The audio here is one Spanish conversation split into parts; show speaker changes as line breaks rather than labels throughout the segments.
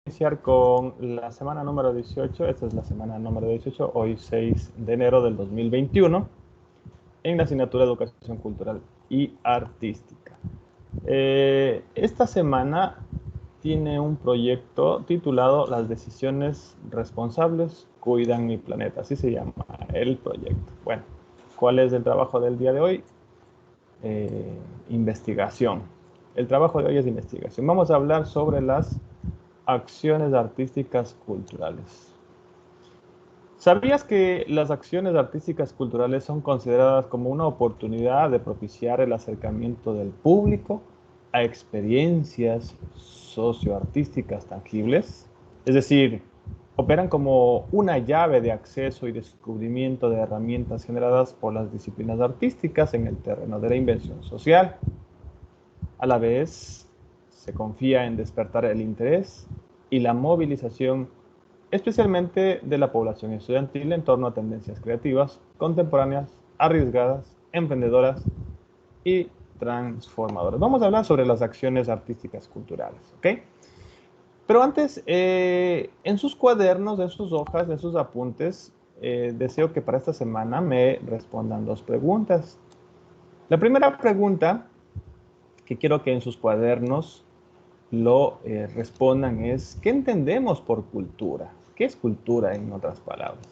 iniciar con la semana número 18. Esta es la semana número 18, hoy 6 de enero del 2021, en la asignatura de Educación Cultural y Artística. Esta semana tiene un proyecto titulado Las decisiones responsables cuidan mi planeta. Así se llama el proyecto. Bueno, ¿cuál es el trabajo del día de hoy? Investigación. El trabajo de hoy es investigación. Vamos a hablar sobre las acciones artísticas culturales. ¿Sabías que las acciones artísticas culturales son consideradas como una oportunidad de propiciar el acercamiento del público a experiencias socioartísticas tangibles? Es decir, operan como una llave de acceso y descubrimiento de herramientas generadas por las disciplinas artísticas en el terreno de la invención social. A la vez, se confía en despertar el interés y la movilización, especialmente de la población estudiantil, en torno a tendencias creativas, contemporáneas, arriesgadas, emprendedoras y transformadoras. Vamos a hablar sobre las acciones artísticas culturales, ¿ok? Pero antes, en sus cuadernos, en sus hojas, en sus apuntes, deseo que para esta semana me respondan dos preguntas. La primera pregunta que quiero que en sus cuadernos lo respondan es, ¿qué entendemos por cultura? ¿Qué es cultura, en otras palabras?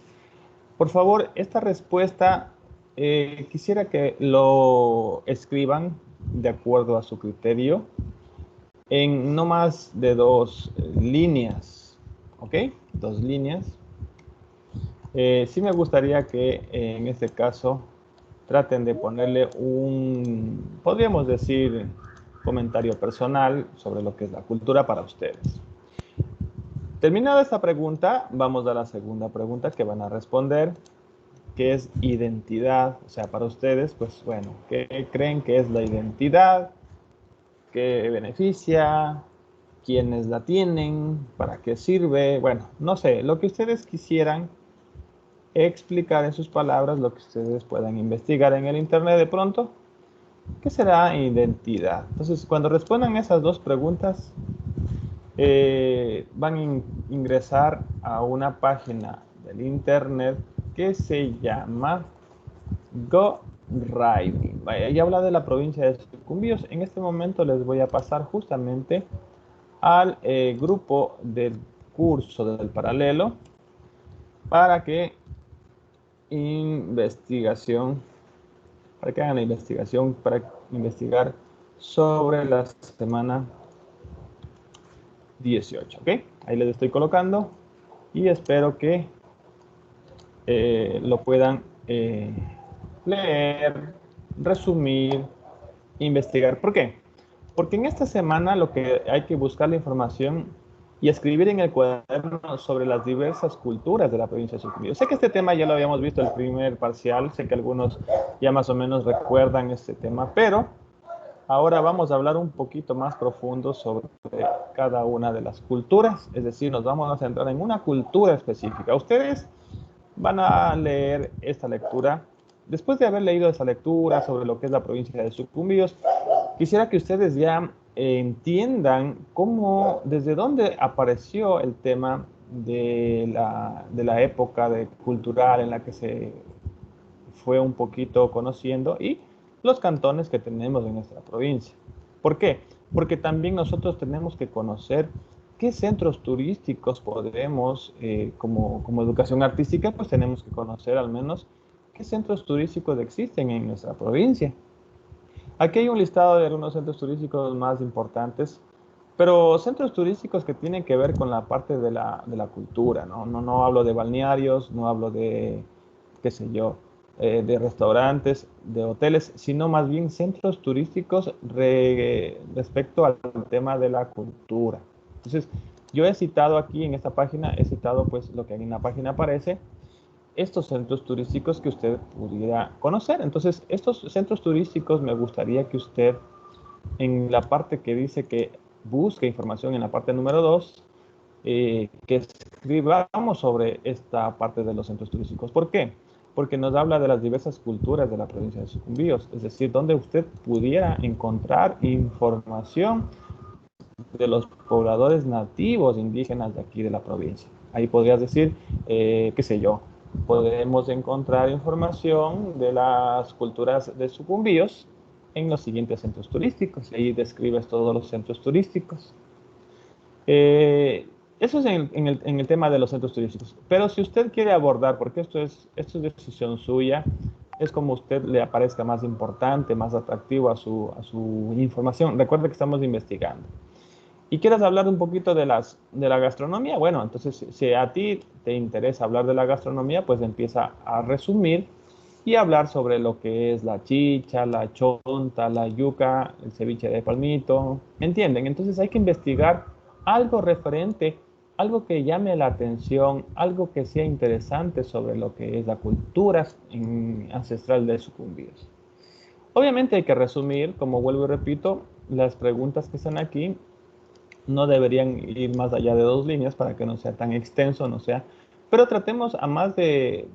Por favor, esta respuesta quisiera que lo escriban de acuerdo a su criterio en no más de dos líneas, ¿ok? Dos líneas. Sí me gustaría que en este caso traten de ponerle un, podríamos decir, comentario personal sobre lo que es la cultura para ustedes. Terminada esta pregunta, vamos a la segunda pregunta que van a responder, que es identidad. O sea, para ustedes, pues bueno, ¿qué creen que es la identidad? ¿Qué beneficia? ¿Quiénes la tienen? ¿Para qué sirve? Bueno, no sé, lo que ustedes quisieran explicar en sus palabras, lo que ustedes puedan investigar en el internet de pronto. ¿Qué será identidad? Entonces, cuando respondan esas dos preguntas, van a ingresar a una página del internet que se llama GoWriting. Ya habla de la provincia de Sucumbíos. En este momento les voy a pasar justamente al grupo del curso del paralelo para que hagan la investigación, para investigar sobre la semana 18, ¿ok? Ahí les estoy colocando y espero que lo puedan leer, resumir, investigar. ¿Por qué? Porque en esta semana lo que hay que buscar la información y escribir en el cuaderno sobre las diversas culturas de la provincia de Sucumbíos. Sé que este tema ya lo habíamos visto el primer parcial, sé que algunos ya más o menos recuerdan este tema, pero ahora vamos a hablar un poquito más profundo sobre cada una de las culturas, es decir, nos vamos a centrar en una cultura específica. Ustedes van a leer esta lectura. Después de haber leído esa lectura sobre lo que es la provincia de Sucumbíos, quisiera que ustedes ya entiendan cómo, desde dónde apareció el tema de la época cultural en la que se fue un poquito conociendo y los cantones que tenemos en nuestra provincia. ¿Por qué? Porque también nosotros tenemos que conocer qué centros turísticos podemos, como educación artística, pues tenemos que conocer al menos qué centros turísticos existen en nuestra provincia. Aquí hay un listado de algunos centros turísticos más importantes, pero centros turísticos que tienen que ver con la parte de la cultura, ¿no? No hablo de balnearios, no hablo de, qué sé yo, de restaurantes, de hoteles, sino más bien centros turísticos respecto al tema de la cultura. Entonces, yo he citado aquí en esta página, he citado pues lo que en la página aparece, estos centros turísticos que usted pudiera conocer. Entonces, estos centros turísticos me gustaría que usted, en la parte que dice que busque información, en la parte número 2, que escribamos sobre esta parte de los centros turísticos. ¿Por qué? Porque nos habla de las diversas culturas de la provincia de Sucumbíos, es decir, donde usted pudiera encontrar información de los pobladores nativos indígenas de aquí de la provincia. Ahí podrías decir, qué sé yo, podemos encontrar información de las culturas de Sucumbíos en los siguientes centros turísticos. Ahí describes todos los centros turísticos. Eso es en el tema de los centros turísticos. Pero si usted quiere abordar, porque esto es decisión suya, es como a usted le aparezca más importante, más atractivo a su información. Recuerde que estamos investigando. Y quieres hablar un poquito de la gastronomía, bueno, entonces si a ti te interesa hablar de la gastronomía, pues empieza a resumir y hablar sobre lo que es la chicha, la chonta, la yuca, el ceviche de palmito, ¿me entienden? Entonces hay que investigar algo referente, algo que llame la atención, algo que sea interesante sobre lo que es la cultura ancestral de Sucumbíos. Obviamente hay que resumir, como vuelvo y repito, las preguntas que están aquí no deberían ir más allá de 2 líneas para que no sea tan extenso, no sea. Pero tratemos, a más de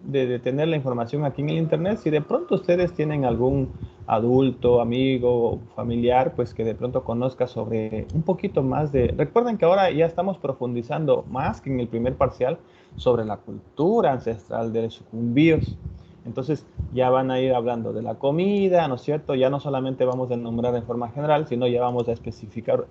tener la información aquí en el Internet, si de pronto ustedes tienen algún adulto, amigo, familiar, pues que de pronto conozca sobre un poquito más de... Recuerden que ahora ya estamos profundizando más que en el primer parcial sobre la cultura ancestral de los sucumbíos. Entonces ya van a ir hablando de la comida, ¿no es cierto? Ya no solamente vamos a nombrar en forma general, sino ya vamos a especificar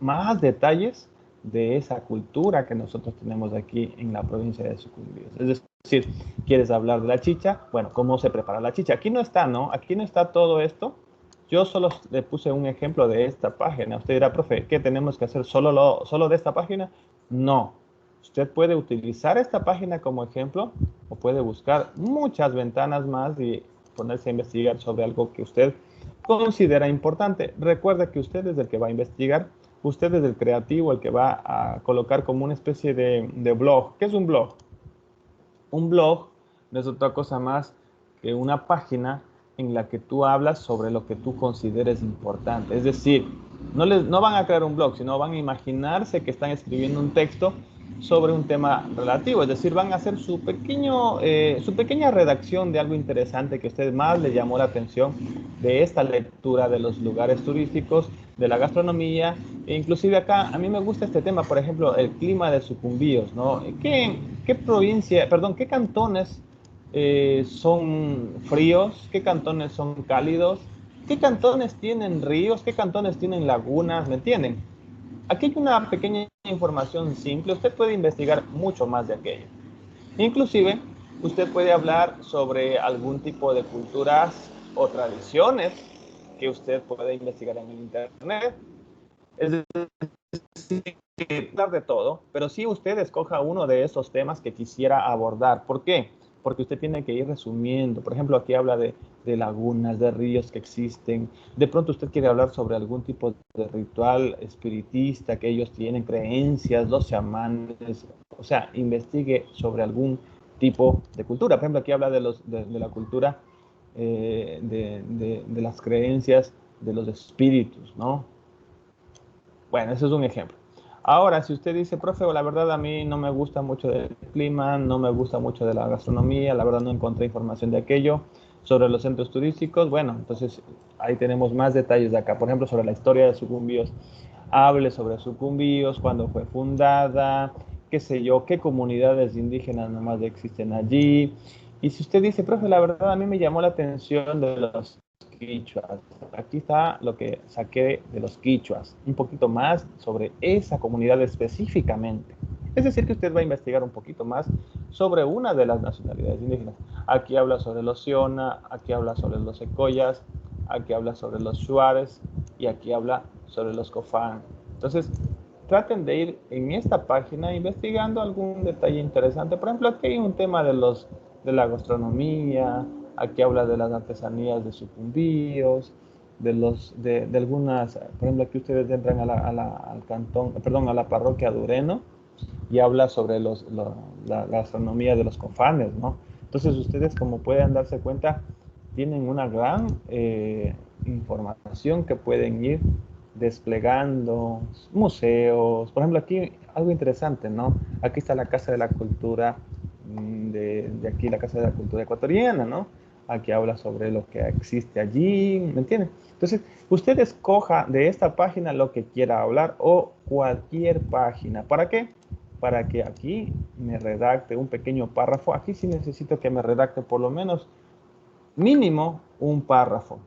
más detalles de esa cultura que nosotros tenemos aquí en la provincia de Sucumbíos. Es decir, ¿quieres hablar de la chicha? Bueno, ¿cómo se prepara la chicha? Aquí no está, ¿no? Aquí no está todo esto. Yo solo le puse un ejemplo de esta página. Usted dirá, profe, ¿qué tenemos que hacer? ¿Solo de esta página? No. Usted puede utilizar esta página como ejemplo o puede buscar muchas ventanas más y ponerse a investigar sobre algo que usted considera importante. Recuerde que usted es el que va a investigar, usted es el creativo, el que va a colocar como una especie de blog. ¿Qué es un blog? Un blog no es otra cosa más que una página en la que tú hablas sobre lo que tú consideres importante. Es decir, no van a crear un blog, sino van a imaginarse que están escribiendo un texto sobre un tema relativo. Es decir, van a hacer su pequeña redacción de algo interesante que a usted más le llamó la atención de esta lectura de los lugares turísticos, de la gastronomía, e inclusive acá, a mí me gusta este tema, por ejemplo, el clima de Sucumbíos, ¿no? ¿Qué provincia, perdón, qué cantones son fríos? ¿Qué cantones son cálidos? ¿Qué cantones tienen ríos? ¿Qué cantones tienen lagunas? ¿Me entienden? Aquí hay una pequeña información simple. Usted puede investigar mucho más de aquello. Inclusive, usted puede hablar sobre algún tipo de culturas o tradiciones que usted puede investigar en el Internet. Es hablar de todo, pero si usted escoja uno de esos temas que quisiera abordar. ¿Por qué? Porque usted tiene que ir resumiendo. Por ejemplo, aquí habla de lagunas, de ríos que existen. De pronto usted quiere hablar sobre algún tipo de ritual espiritista que ellos tienen, creencias, los chamanes. O sea, investigue sobre algún tipo de cultura. Por ejemplo, aquí habla de la cultura, de las creencias de los espíritus, ¿no? Bueno, eso es un ejemplo. Ahora, si usted dice, profe, la verdad a mí no me gusta mucho del clima, no me gusta mucho de la gastronomía, la verdad no encontré información de aquello, sobre los centros turísticos, bueno, entonces ahí tenemos más detalles de acá. Por ejemplo, sobre la historia de Sucumbíos. Hable sobre Sucumbíos, cuándo fue fundada, qué sé yo, qué comunidades indígenas nomás existen allí. Y si usted dice, profe, la verdad a mí me llamó la atención de los quichuas. Aquí está lo que saqué de los quichuas, un poquito más sobre esa comunidad específicamente. Es decir, que usted va a investigar un poquito más sobre una de las nacionalidades indígenas. Aquí habla sobre los Siona, aquí habla sobre los Secoyas, aquí habla sobre los Shuares y aquí habla sobre los Cofán. Entonces, traten de ir en esta página investigando algún detalle interesante. Por ejemplo, aquí hay un tema de la gastronomía, aquí habla de las artesanías de Sucumbíos, de algunas, por ejemplo, aquí ustedes entran al cantón, perdón, a la parroquia de Ureno y habla sobre la gastronomía de los cofanes, ¿no? Entonces ustedes, como pueden darse cuenta, tienen una gran información que pueden ir desplegando, museos. Por ejemplo, aquí algo interesante, ¿no? Aquí está la Casa de la Cultura de aquí, la Casa de la Cultura ecuatoriana, ¿no? aquí habla sobre lo que existe allí, ¿me entienden? Entonces, usted escoja de esta página lo que quiera hablar o cualquier página. ¿Para qué? Para que aquí me redacte un pequeño párrafo. Aquí sí necesito que me redacte por lo menos mínimo un párrafo.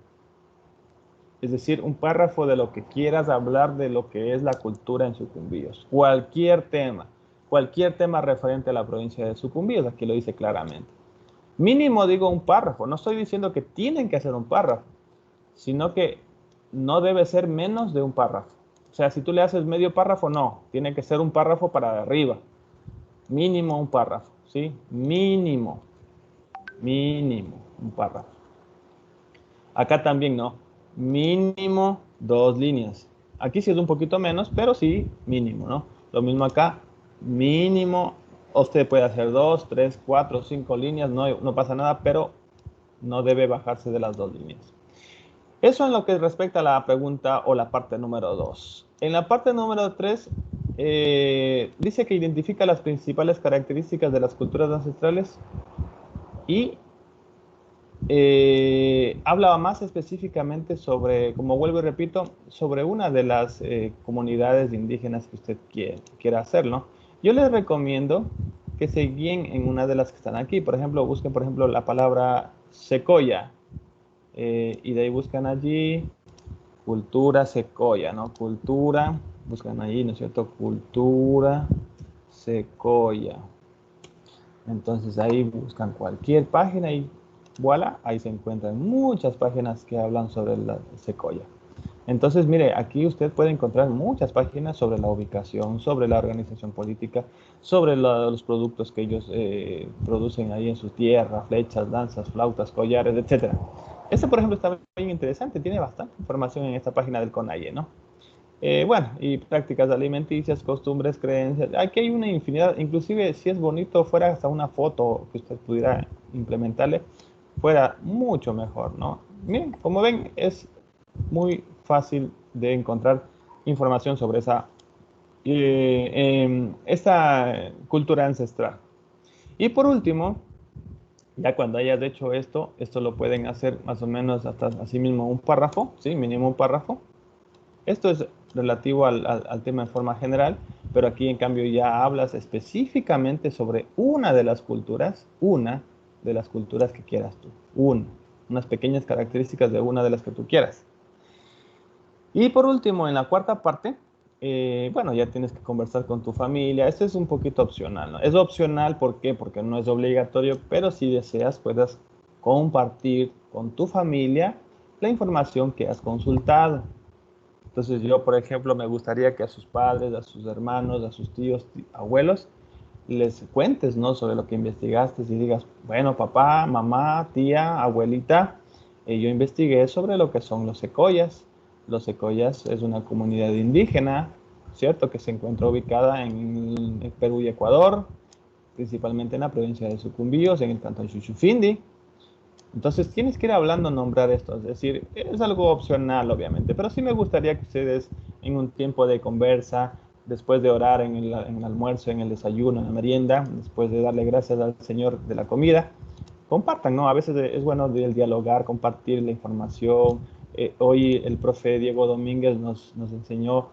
Es decir, un párrafo de lo que quieras hablar de lo que es la cultura en Sucumbíos. Cualquier tema referente a la provincia de Sucumbíos, aquí lo dice claramente. Mínimo digo un párrafo, no estoy diciendo que tienen que hacer un párrafo, sino que no debe ser menos de un párrafo. O sea, si tú le haces medio párrafo, no, tiene que ser un párrafo para arriba. Mínimo un párrafo, ¿sí? Mínimo un párrafo. Acá también no, mínimo 2 líneas. Aquí sí es un poquito menos, pero sí mínimo, ¿no? Lo mismo acá, mínimo, usted puede hacer 2, 3, 4, 5 líneas, no pasa nada, pero no debe bajarse de las 2 líneas. Eso en lo que respecta a la pregunta o la parte número 2. En la parte número 3, dice que identifica las principales características de las culturas ancestrales y hablaba más específicamente sobre, como vuelvo y repito, sobre una de las comunidades indígenas que usted quiera hacerlo. Yo les recomiendo que se guíen en una de las que están aquí. Por ejemplo, busquen, por ejemplo, la palabra secoya. Y de ahí buscan allí cultura secoya, ¿no? Cultura, buscan ahí, ¿no es cierto? Cultura secoya. Entonces ahí buscan cualquier página y voilà, ahí se encuentran muchas páginas que hablan sobre la secoya. Entonces, mire, aquí usted puede encontrar muchas páginas sobre la ubicación, sobre la organización política, sobre los productos que ellos producen ahí en su tierra, flechas, danzas, flautas, collares, etc. Este, por ejemplo, está bien interesante, tiene bastante información en esta página del CONAIE, ¿no? Bueno, y prácticas alimenticias, costumbres, creencias. Aquí hay una infinidad, inclusive si es bonito, fuera hasta una foto que usted pudiera implementarle, fuera mucho mejor, ¿no? Miren, como ven, es muy fácil de encontrar información sobre esta cultura ancestral. Y por último, ya cuando hayas hecho esto lo pueden hacer más o menos hasta así mismo un párrafo, ¿sí? Mínimo un párrafo. Esto es relativo al tema en forma general, pero aquí en cambio ya hablas específicamente sobre una de las culturas que quieras tú, unas pequeñas características de una de las que tú quieras. Y por último, en la cuarta parte, bueno, ya tienes que conversar con tu familia. Esto es un poquito opcional, ¿no? Es opcional, ¿por qué? Porque no es obligatorio, pero si deseas, puedes compartir con tu familia la información que has consultado. Entonces yo, por ejemplo, me gustaría que a sus padres, a sus hermanos, a sus tíos, abuelos, les cuentes, ¿no? Sobre lo que investigaste y digas, bueno, papá, mamá, tía, abuelita, yo investigué sobre lo que son los secoyas. Los secoyas es una comunidad indígena, ¿cierto? Que se encuentra ubicada en Perú y Ecuador, principalmente en la provincia de Sucumbíos, en el cantón Chuchufindi. Entonces tienes que ir hablando, nombrar esto, es decir, es algo opcional obviamente, pero sí me gustaría que ustedes en un tiempo de conversa, después de orar en el almuerzo, en el desayuno, en la merienda, después de darle gracias al Señor de la comida, compartan, ¿no? A veces es bueno el dialogar, compartir la información. Hoy el profe Diego Domínguez nos enseñó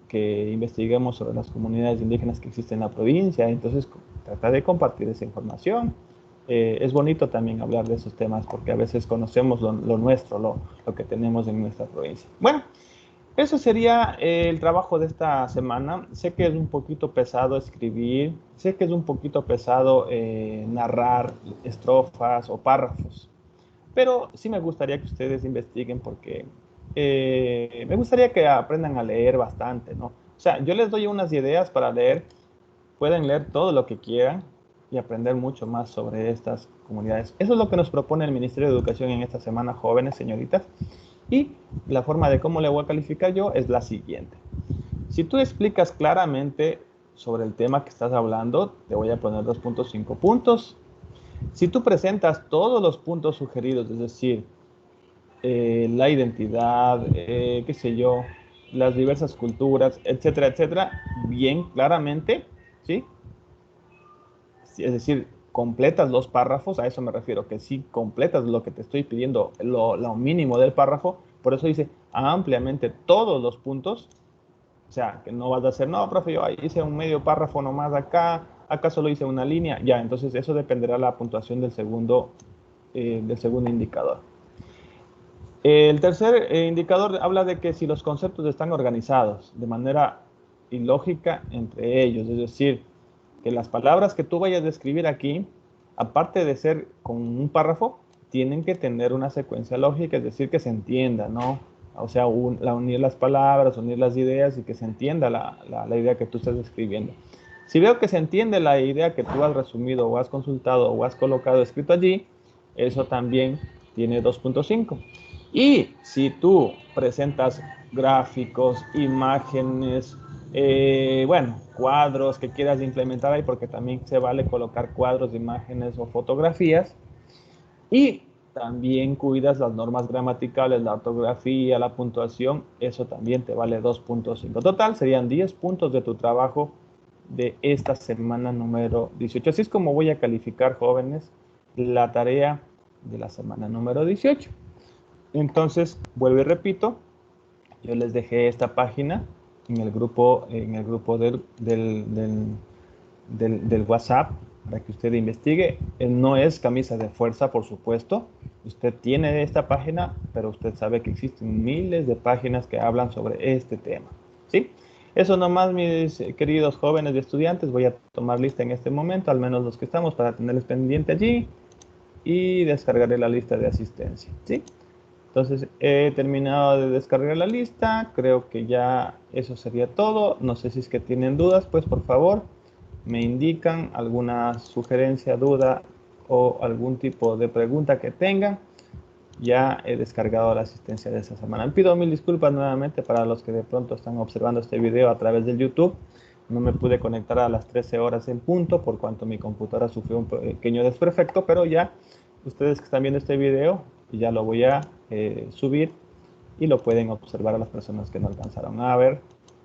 que investiguemos sobre las comunidades indígenas que existen en la provincia, entonces trata de compartir esa información. Es bonito también hablar de esos temas porque a veces conocemos lo nuestro, lo que tenemos en nuestra provincia. Bueno, eso sería el trabajo de esta semana. Sé que es un poquito pesado escribir, sé que es un poquito pesado narrar estrofas o párrafos, pero sí me gustaría que ustedes investiguen porque me gustaría que aprendan a leer bastante, ¿no? O sea, yo les doy unas ideas para leer, pueden leer todo lo que quieran y aprender mucho más sobre estas comunidades. Eso es lo que nos propone el Ministerio de Educación en esta semana, jóvenes, señoritas. Y la forma de cómo le voy a calificar yo es la siguiente. Si tú explicas claramente sobre el tema que estás hablando, te voy a poner 2.5 puntos. Si tú presentas todos los puntos sugeridos, es decir, la identidad, qué sé yo, las diversas culturas, etcétera, etcétera, bien claramente, ¿sí? Es decir, completas los párrafos, a eso me refiero, que sí completas lo que te estoy pidiendo, lo mínimo del párrafo, por eso dice ampliamente todos los puntos. O sea, que no vas a hacer, no, profe, yo hice un medio párrafo nomás acá solo hice una línea, ya, entonces eso dependerá de la puntuación del segundo indicador. El tercer indicador habla de que si los conceptos están organizados de manera ilógica entre ellos, es decir, que las palabras que tú vayas a escribir aquí, aparte de ser con un párrafo, tienen que tener una secuencia lógica, es decir, que se entienda, ¿no? O sea, unir las palabras, unir las ideas y que se entienda la idea que tú estás escribiendo. Si veo que se entiende la idea que tú has resumido o has consultado o has colocado escrito allí, eso también tiene 2.5. Y si tú presentas gráficos, imágenes, bueno, cuadros que quieras implementar ahí, porque también se vale colocar cuadros, imágenes o fotografías, y también cuidas las normas gramaticales, la ortografía, la puntuación, eso también te vale 2.5. Total, serían 10 puntos de tu trabajo de esta semana número 18. Así es como voy a calificar, jóvenes, la tarea de la semana número 18. Entonces, vuelvo y repito, yo les dejé esta página en el grupo del WhatsApp para que usted investigue. No es camisa de fuerza, por supuesto. Usted tiene esta página, pero usted sabe que existen miles de páginas que hablan sobre este tema. ¿Sí? Eso nomás, mis queridos jóvenes y estudiantes. Voy a tomar lista en este momento, al menos los que estamos, para tenerles pendiente allí y descargaré la lista de asistencia. ¿Sí? Entonces he terminado de descargar la lista, creo que ya eso sería todo. No sé si es que tienen dudas, pues por favor me indican alguna sugerencia, duda o algún tipo de pregunta que tengan. Ya he descargado la asistencia de esta semana. Pido mil disculpas nuevamente para los que de pronto están observando este video a través del YouTube. No me pude conectar a las 13 horas en punto por cuanto mi computadora sufrió un pequeño desperfecto, pero ya ustedes que están viendo este video, ya lo voy a subir y lo pueden observar a las personas que no alcanzaron a ver.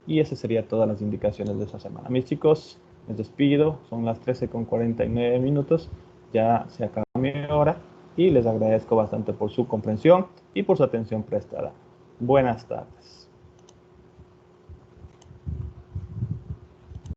Y esas serían todas las indicaciones de esta semana. Mis chicos, les despido. Son las 13:49 minutos. Ya se acaba mi hora y les agradezco bastante por su comprensión y por su atención prestada. Buenas tardes.